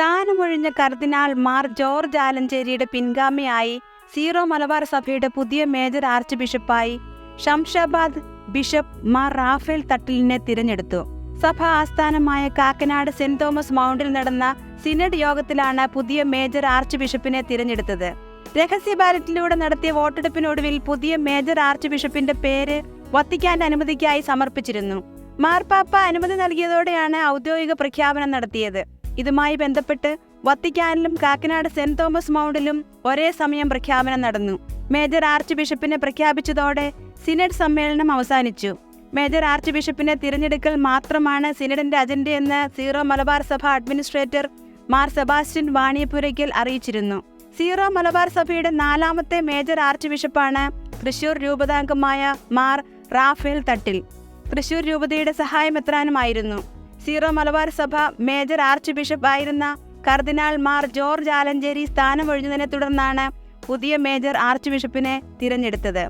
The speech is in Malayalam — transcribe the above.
സ്ഥാനമൊഴിഞ്ഞ കർദിനാൾ മാർ ജോർജ് ആലഞ്ചേരിയുടെ പിൻഗാമിയായി സീറോ മലബാർ സഭയുടെ പുതിയ മേജർ ആർച്ച് ബിഷപ്പായി ശംഷാബാദ് ബിഷപ്പ് മാർ റാഫേൽ തട്ടിലിനെ തിരഞ്ഞെടുത്തു. സഭ ആസ്ഥാനമായ കാക്കനാട് സെന്റ് തോമസ് മൗണ്ടിൽ നടന്ന സിനഡ് യോഗത്തിലാണ് പുതിയ മേജർ ആർച്ച് ബിഷപ്പിനെ തിരഞ്ഞെടുത്തത്. രഹസ്യ ബാലറ്റിലൂടെ നടത്തിയ വോട്ടെടുപ്പിനൊടുവിൽ പുതിയ മേജർ ആർച്ച് ബിഷപ്പിന്റെ പേര് വത്തിക്കാന്റെ അനുമതിക്കായി സമർപ്പിച്ചിരുന്നു. മാർപ്പാപ്പ അനുമതി നൽകിയതോടെയാണ് ഔദ്യോഗിക പ്രഖ്യാപനം നടത്തിയത്. ഇതുമായി ബന്ധപ്പെട്ട് വത്തിക്കാനിലും കാക്കനാട് സെന്റ് തോമസ് മൗണ്ടിലും ഒരേ സമയം പ്രഖ്യാപനം നടന്നു. മേജർ ആർച്ച് ബിഷപ്പിനെ പ്രഖ്യാപിച്ചതോടെ സിനഡ് സമ്മേളനം അവസാനിച്ചു. മേജർ ആർച്ച് ബിഷപ്പിനെ തിരഞ്ഞെടുക്കൽ മാത്രമാണ് സിനഡിന്റെ അജണ്ടയെന്ന് സീറോ മലബാർ സഭ അഡ്മിനിസ്ട്രേറ്റർ മാർ സെബാസ്റ്റ്യൻ വാണിയപ്പുരയ്ക്കൽ അറിയിച്ചിരുന്നു. സീറോ മലബാർ സഭയുടെ 4ാമത്തെ മേജർ ആർച്ച് ബിഷപ്പാണ് തൃശൂർ രൂപതാംഗമായ മാർ റാഫേൽ തട്ടിൽ. തൃശൂർ രൂപതയുടെ സഹായമെത്രാനുമായിരുന്നു. സീറോ മലബാർ സഭ മേജർ ആർച്ച് ബിഷപ്പ് ആയിരുന്ന കർദിനാൾ മാർ ജോർജ് ആലഞ്ചേരി സ്ഥാനമൊഴിഞ്ഞതിനെ തുടർന്നാണ് പുതിയ മേജർ ആർച്ച് ബിഷപ്പിനെ തിരഞ്ഞെടുത്തത്.